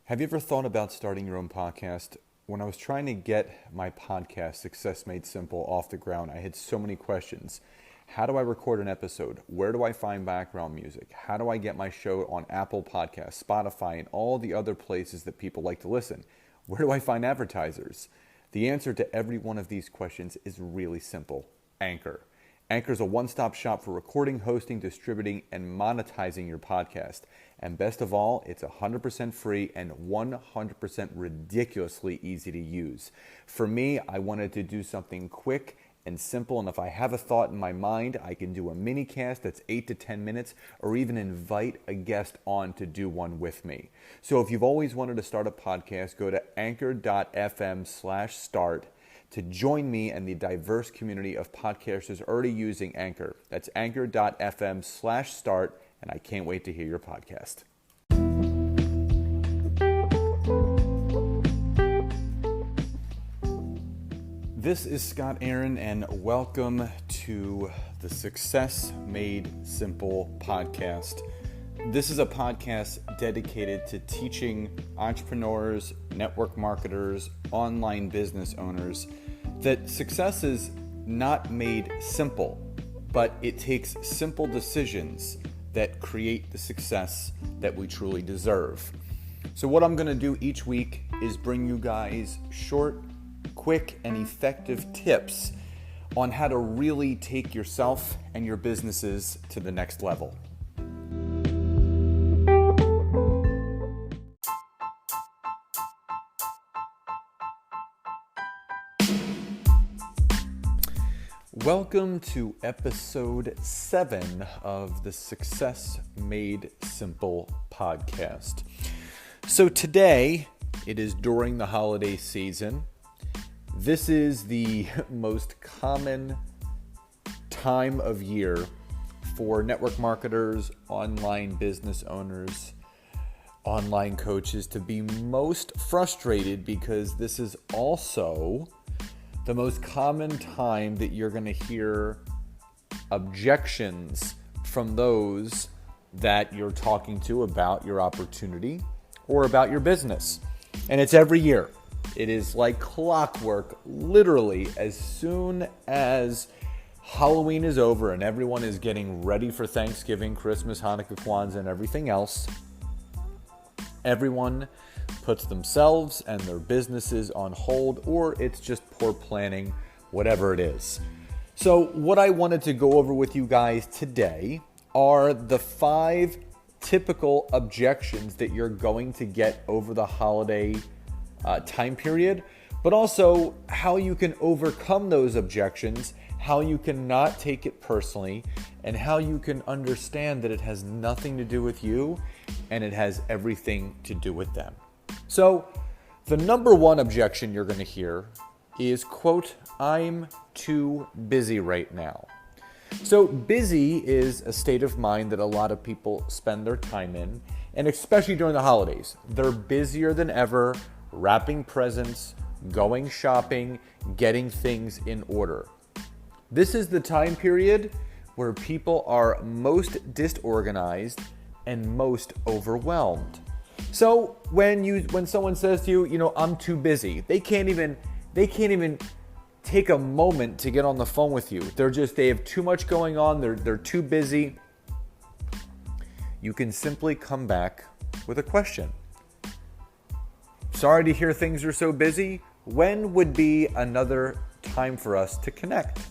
Have you ever thought about starting your own podcast? When I was trying to get my podcast, Success Made Simple, off the ground, I had so many questions. How do I record an episode? Where do I find background music? How do I get my show on Apple Podcasts, Spotify, and all the other places that people like to listen? Where do I find advertisers? The answer to every one of these questions is really simple: Anchor. Anchor is a one-stop shop for recording, hosting, distributing, and monetizing your podcast. And best of all, it's 100% free and 100% ridiculously easy to use. For me, I wanted to do something quick and simple, and if I have a thought in my mind, I can do a mini cast that's 8 to 10 minutes, or even invite a guest on to do one with me. So if you've always wanted to start a podcast, go to anchor.fm/start to join me and the diverse community of podcasters already using Anchor. That's anchor.fm/start, and I can't wait to hear your podcast. This is Scott Aaron, and welcome to the Success Made Simple podcast. This is a podcast dedicated to teaching entrepreneurs, network marketers, online business owners that success is not made simple, but it takes simple decisions that create the success that we truly deserve. So what I'm going to do each week is bring you guys short, quick, and effective tips on how to really take yourself and your businesses to the next level. Welcome to episode 7 of the Success Made Simple podcast. So today, it is during the holiday season. This is the most common time of year for network marketers, online business owners, online coaches to be most frustrated, because this is also the most common time that you're going to hear objections from those that you're talking to about your opportunity or about your business. And it's every year. It is like clockwork. Literally, as soon as Halloween is over and everyone is getting ready for Thanksgiving, Christmas, Hanukkah, Kwanzaa, and everything else, everyone puts themselves and their businesses on hold, or it's just poor planning, whatever it is. So what I wanted to go over with you guys today are the 5 typical objections that you're going to get over the holiday time period, but also how you can overcome those objections, how you can not take it personally, and how you can understand that it has nothing to do with you and it has everything to do with them. So the number one objection you're going to hear is, quote, "I'm too busy right now." So busy is a state of mind that a lot of people spend their time in, and especially during the holidays. They're busier than ever, wrapping presents, going shopping, getting things in order. This is the time period where people are most disorganized and most overwhelmed. So when someone says to you, I'm too busy, they can't even take a moment to get on the phone with you. They have too much going on. They're too busy. You can simply come back with a question. Sorry to hear things are so busy. When would be another time for us to connect?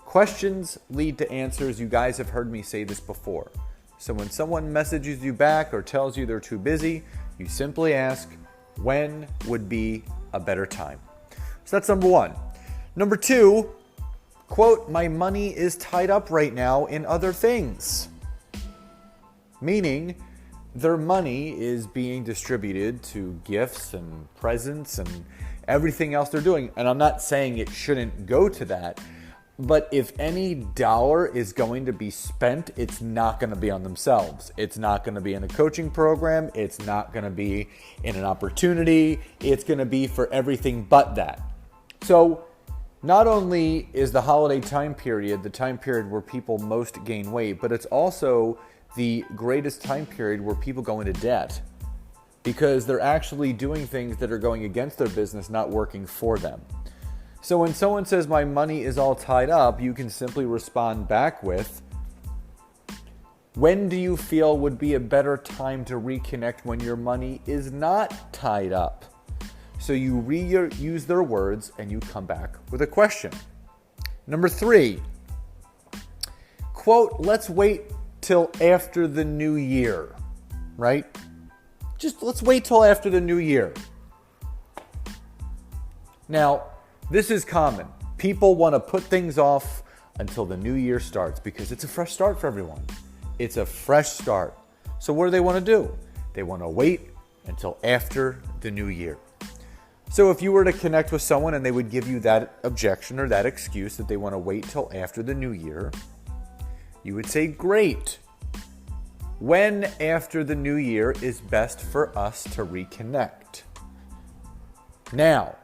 Questions lead to answers. You guys have heard me say this before. So when someone messages you back or tells you they're too busy, you simply ask, when would be a better time? So that's number 1. Number 2, quote, "My money is tied up right now in other things." Meaning their money is being distributed to gifts and presents and everything else they're doing. And I'm not saying it shouldn't go to that. But if any dollar is going to be spent, it's not going to be on themselves. It's not going to be in a coaching program. It's not going to be in an opportunity. It's going to be for everything but that. So not only is the holiday time period the time period where people most gain weight, but it's also the greatest time period where people go into debt. because they're actually doing things that are going against their business, not working for them. So when someone says my money is all tied up, you can simply respond back with, when do you feel would be a better time to reconnect when your money is not tied up? So you reuse their words and you come back with a question. Number 3, quote, let's wait till after the new year, right? Just let's wait till after the new year. Now, this is common. People want to put things off until the new year starts because it's a fresh start for everyone. It's a fresh start. So what do they want to do? They want to wait until after the new year. So if you were to connect with someone and they would give you that objection or that excuse that they want to wait till after the new year, you would say, great. When after the new year is best for us to reconnect? Now,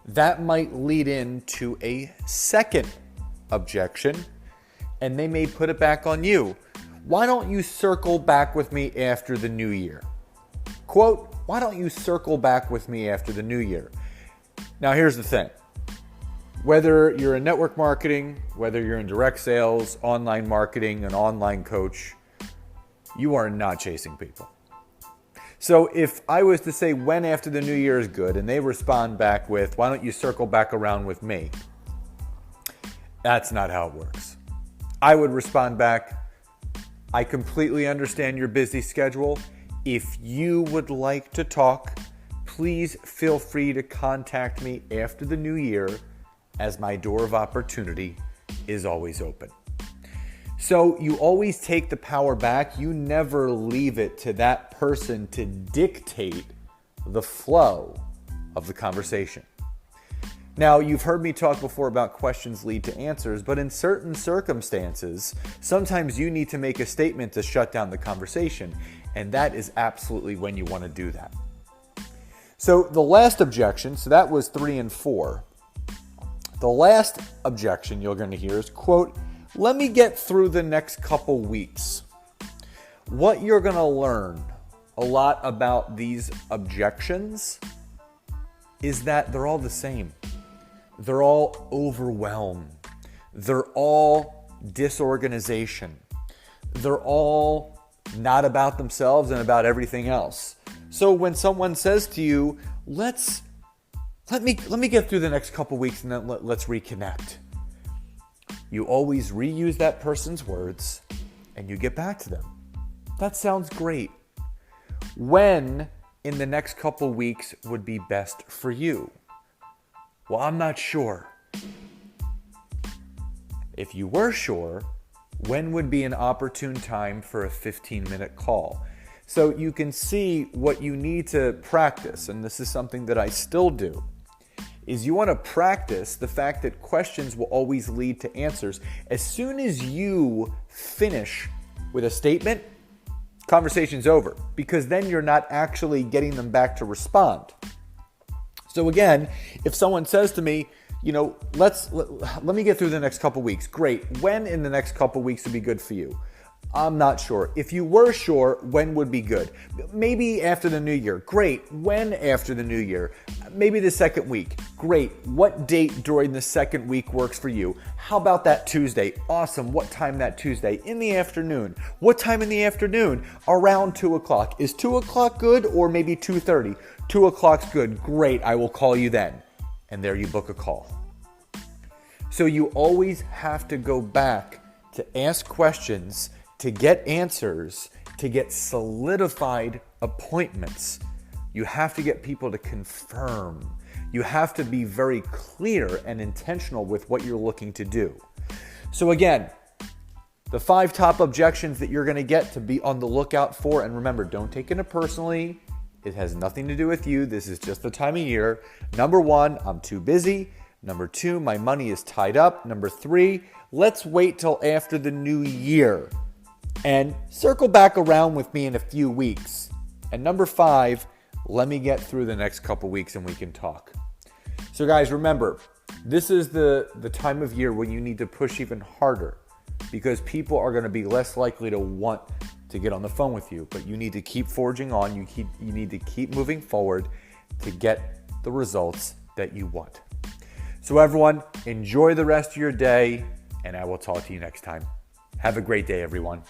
that might lead into a second objection, and they may put it back on you. Why don't you circle back with me after the new year? Quote, why don't you circle back with me after the new year? Now, here's the thing. Whether you're in network marketing, whether you're in direct sales, online marketing, an online coach, you are not chasing people. So if I was to say when after the new year is good and they respond back with, why don't you circle back around with me? That's not how it works. I would respond back, I completely understand your busy schedule. If you would like to talk, please feel free to contact me after the new year, as my door of opportunity is always open. So you always take the power back. You never leave it to that person to dictate the flow of the conversation. Now, you've heard me talk before about questions lead to answers, but in certain circumstances, sometimes you need to make a statement to shut down the conversation, and that is absolutely when you want to do that. So the last objection, so that was 3 and 4. The last objection you're going to hear is, quote, let me get through the next couple weeks. What you're going to learn a lot about these objections is that they're all the same. They're all overwhelm. They're all disorganization. They're all not about themselves and about everything else. So when someone says to you, let me get through the next couple weeks and then let's reconnect, you always reuse that person's words and you get back to them. That sounds great. When in the next couple weeks would be best for you? Well, I'm not sure. If you were sure, when would be an opportune time for a 15-minute call? So you can see what you need to practice, and this is something that I still do, is you want to practice the fact that questions will always lead to answers. As soon as you finish with a statement, conversation's over, because then you're not actually getting them back to respond. So again, if someone says to me, let me get through the next couple weeks. Great. When in the next couple weeks would be good for you? I'm not sure. If you were sure, when would be good? Maybe after the new year. Great. When after the new year? Maybe the second week. Great. What date during the second week works for you? How about that Tuesday? Awesome. What time that Tuesday? In the afternoon. What time in the afternoon? Around 2 o'clock. Is 2 o'clock good or maybe 2:30? 2 o'clock's good. Great. I will call you then. And there you book a call. So you always have to go back to ask questions, to get answers, to get solidified appointments. You have to get people to confirm. You have to be very clear and intentional with what you're looking to do. So again, the 5 top objections that you're going to get to be on the lookout for, and remember, don't take it personally. It has nothing to do with you. This is just the time of year. Number 1, I'm too busy. Number 2, my money is tied up. Number 3, let's wait till after the new year and circle back around with me in a few weeks. And number 5, let me get through the next couple weeks and we can talk. So guys, remember, this is the time of year when you need to push even harder, because people are going to be less likely to want to get on the phone with you, but you need to keep forging on. You need to keep moving forward to get the results that you want. So everyone, enjoy the rest of your day, and I will talk to you next time. Have a great day, everyone.